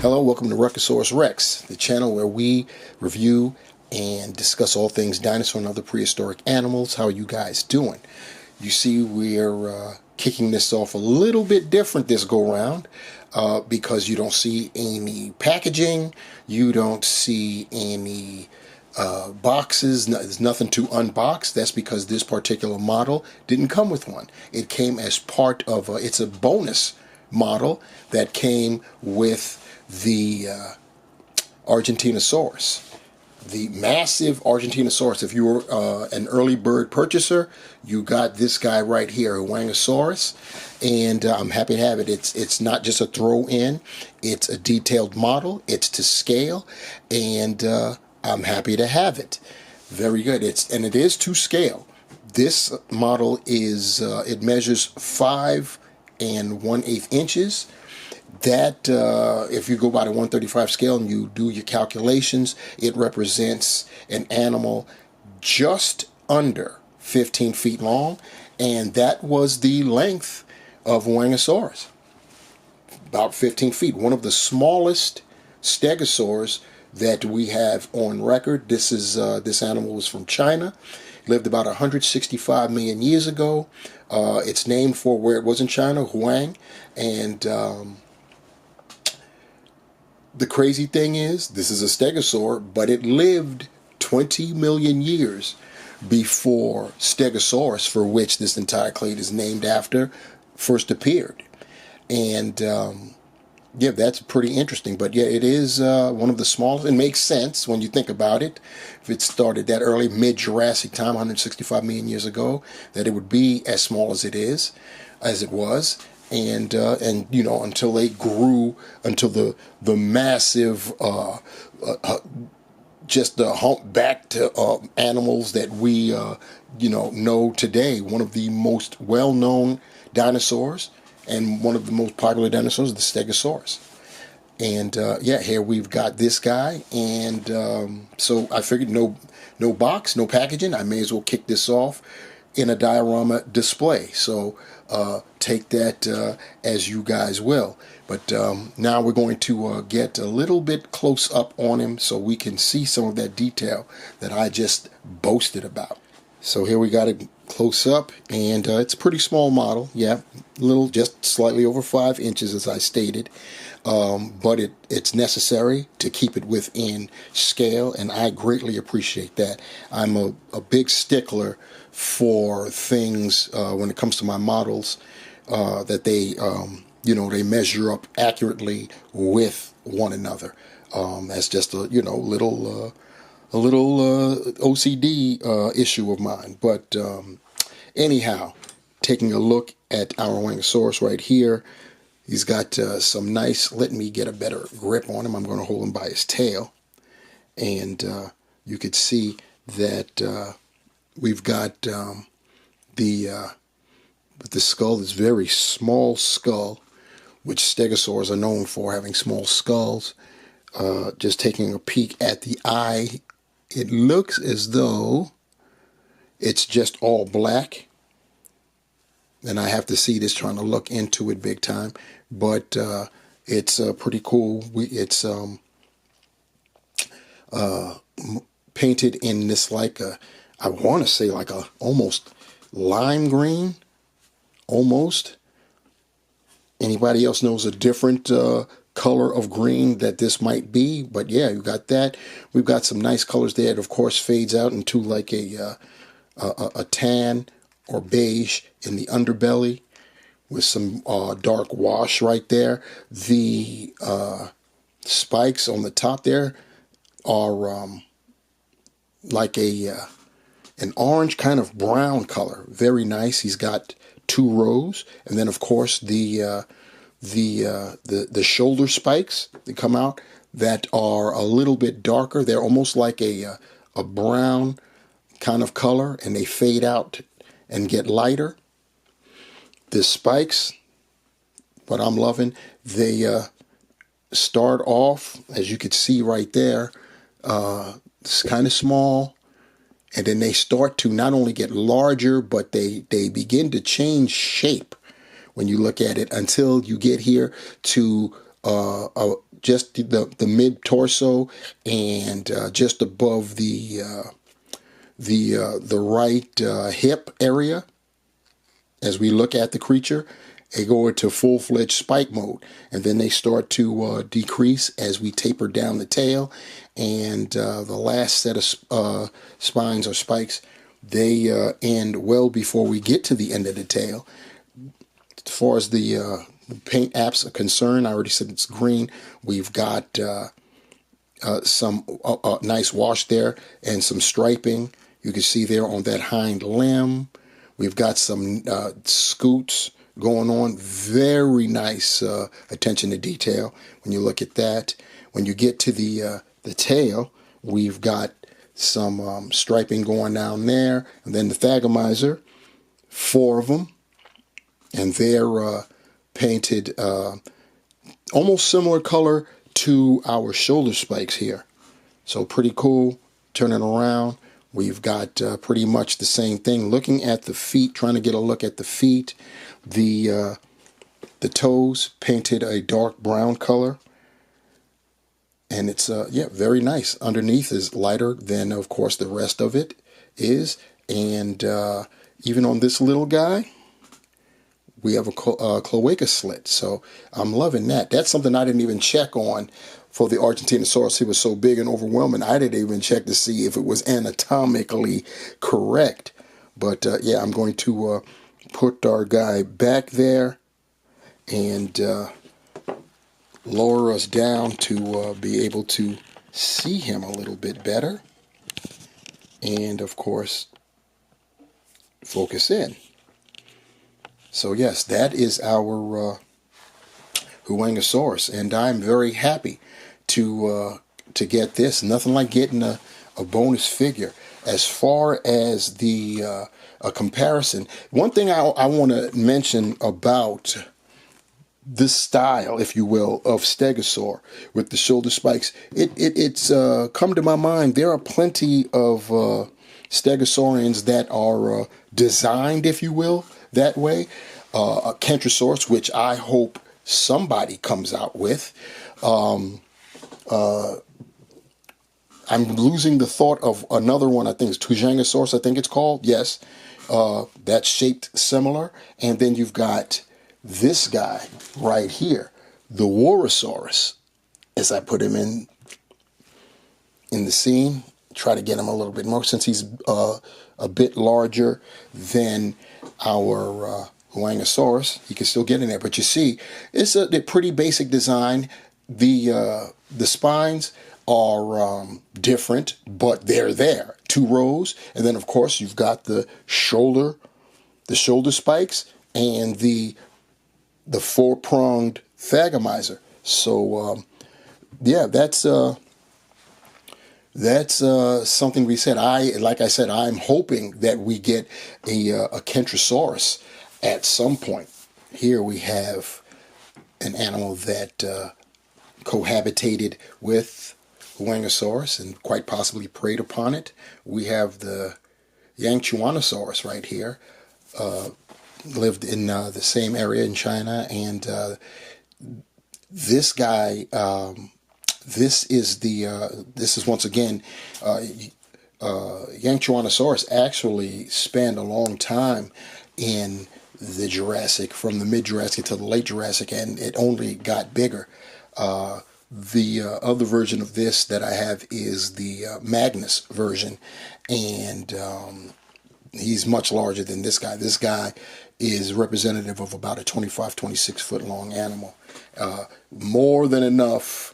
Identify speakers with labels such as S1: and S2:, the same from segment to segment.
S1: Hello, welcome to Ruckosaurus Rex, the channel where we review and discuss all things dinosaur and other prehistoric animals. How are you guys doing? You see, we're kicking this off a little bit different this go round because you don't see any packaging, you don't see any boxes, there's nothing to unbox. That's because this particular model didn't come with one. It came as part of it's a bonus model that came with the Argentinosaurus, the massive Argentinosaurus. If you were an early bird purchaser, you got this guy right here, Huayangosaurus, and I'm happy to have it. It's not just a throw in, it's a detailed model, it's to scale, and I'm happy to have it. Very good. It is to scale. This model is it measures 5 1/8 inches. That if you go by the 135 scale and you do your calculations, it represents an animal just under 15 feet long, and that was the length of Huayangosaurus, about 15 feet. One of the smallest stegosaurs that we have on record. This animal was from China, lived about 165 million years ago. It's named for where it was in China, Huang, and the crazy thing is, this is a stegosaur, but it lived 20 million years before Stegosaurus, for which this entire clade is named after, first appeared. And yeah, that's pretty interesting. But yeah, it is one of the smallest. It makes sense when you think about it. If it started that early, mid-Jurassic time, 165 million years ago, that it would be as small as it is, as it was. And you know, until they grew, until the massive just the humpbacked animals that we know today. One of the most well-known dinosaurs and one of the most popular dinosaurs is the Stegosaurus. And yeah, here we've got this guy, and so I figured no box, no packaging. I may as well kick this off in a diorama display. So take that as you guys will. But now we're going to get a little bit close up on him so we can see some of that detail that I just boasted about. So here we got it close up, and it's a pretty small model. Yeah, little, just slightly over 5 inches, as I stated. But it's necessary to keep it within scale, and I greatly appreciate that. I'm a big stickler for things when it comes to my models, that they they measure up accurately with one another. That's just a little OCD issue of mine. But anyhow, taking a look at our Huayangosaurus right here, he's got some nice, let me get a better grip on him. I'm going to hold him by his tail. And you could see that we've got the skull, this very small skull, which stegosaurs are known for, having small skulls. Just taking a peek at the eye, it looks as though it's just all black. And I have to see this, trying to look into it big time. But it's pretty cool. It's painted in this, like I want to say like a almost lime green, almost. Anybody else knows a different color of green that this might be? But yeah, you got that. We've got some nice colors there. It of course fades out into like a tan or beige in the underbelly, with some dark wash right there. The spikes on the top there are like an orange kind of brown color. Very nice. He's got 2 rows, and then of course the shoulder spikes that come out that are a little bit darker. They're almost like a brown kind of color, and they fade out and get lighter. The spikes, what I'm loving, they start off, as you could see right there, it's kind of small, and then they start to not only get larger, but they begin to change shape when you look at it, until you get here to just the mid torso and just above the right hip area. As we look at the creature, they go into full-fledged spike mode, and then they start to decrease as we taper down the tail, and the last set of spines or spikes, they end well before we get to the end of the tail. As far as the paint apps are concerned, I already said it's green. We've got some nice wash there and some striping. You can see there on that hind limb. We've got some scoots going on. Very nice attention to detail when you look at that. When you get to the tail, we've got some striping going down there. And then the thagomizer, 4 of them. And they're painted almost similar color to our shoulder spikes here. So pretty cool. Turning around, we've got pretty much the same thing. Looking at the feet, trying to get a look at the feet. The toes painted a dark brown color. And it's, yeah, very nice. Underneath is lighter than, of course, the rest of it is. And even on this little guy, we have a cloaca slit. So I'm loving that. That's something I didn't even check on for the Argentinosaurus. He was so big and overwhelming. I didn't even check to see if it was anatomically correct. But yeah, I'm going to put our guy back there and lower us down to be able to see him a little bit better. And of course, focus in. So yes, that is our Huayangosaurus, and I'm very happy to get this. Nothing like getting a bonus figure. As far as the a comparison, one thing I want to mention about this style, if you will, of stegosaur with the shoulder spikes, it's come to my mind. There are plenty of stegosaurians that are designed, if you will, that way. A Kentrosaurus, which I hope somebody comes out with. I'm losing the thought of another one. I think it's Huayangosaurus, I think it's called. Yes, that's shaped similar. And then you've got this guy right here, the Huayangosaurus, as I put him in the scene. Try to get him a little bit more since he's a bit larger than our Huayangosaurus. You can still get in there, but you see, it's a pretty basic design. The spines are different, but they're there. 2 rows, and then of course you've got the shoulder spikes and the 4-pronged thagomizer. So yeah, that's something we said. Like I said, I'm hoping that we get a Kentrosaurus at some point. Here we have an animal that cohabitated with Huayangosaurus and quite possibly preyed upon it. We have the Huayangosaurus right here. Lived in the same area in China, and this guy, this is once again, Huayangosaurus actually spent a long time in the Jurassic, from the mid-Jurassic to the late Jurassic, and it only got bigger. The other version of this that I have is the Magnus version, and he's much larger than this guy. This guy is representative of about a 25, 26 foot long animal. More than enough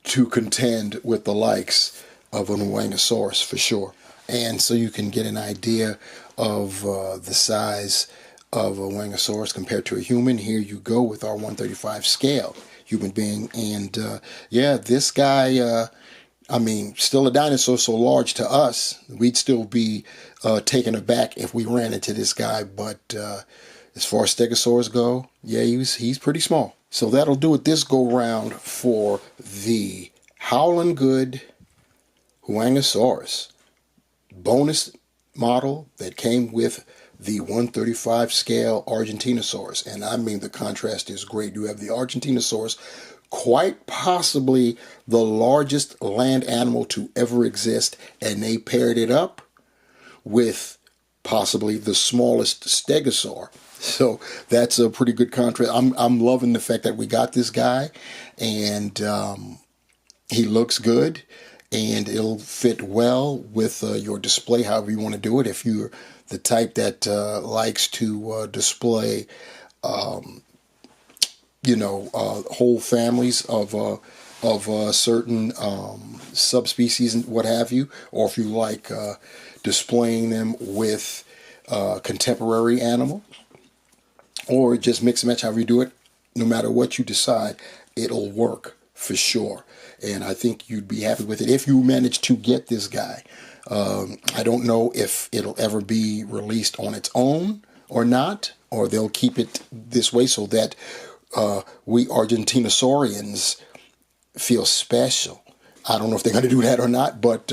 S1: to contend with the likes of an Huayangosaurus for sure. And so you can get an idea of the size of a Huayangosaurus compared to a human. Here you go with our 135 scale human being. And yeah, this guy, I mean, still a dinosaur so large to us, we'd still be taken aback if we ran into this guy. But as far as stegosaurs go, yeah, he's pretty small. So that'll do it this go round for the Haolonggood Huayangosaurus bonus model that came with the 135 scale Argentinosaurus. And I mean, the contrast is great. You have the Argentinosaurus quite possibly the largest land animal to ever exist, and they paired it up with possibly the smallest stegosaur. So that's a pretty good contrast. I'm loving the fact that we got this guy, and he looks good, and it'll fit well with your display, however you want to do it. If you're the type that likes to display, whole families of certain subspecies and what have you, or if you like displaying them with contemporary animal, or just mix and match, however you do it, no matter what you decide, it'll work for sure. And I think you'd be happy with it if you manage to get this guy. I don't know if it'll ever be released on its own or not, or they'll keep it this way so that we Argentinosaurians feel special. I don't know if they're going to do that or not, but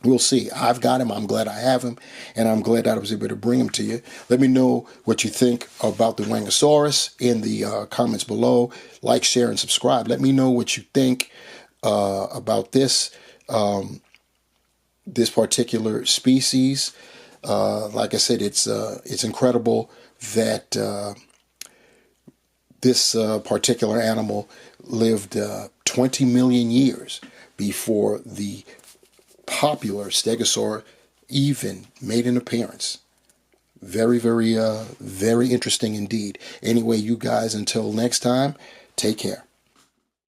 S1: we'll see. I've got him. I'm glad I have him, and I'm glad that I was able to bring him to you. Let me know what you think about the Huayangosaurus in the comments below. Like, share, and subscribe. Let me know what you think about this this particular species. Like I said, it's incredible that this particular animal lived 20 million years before the popular stegosaur even made an appearance. Very, very, very interesting indeed. Anyway, you guys, until next time, take care.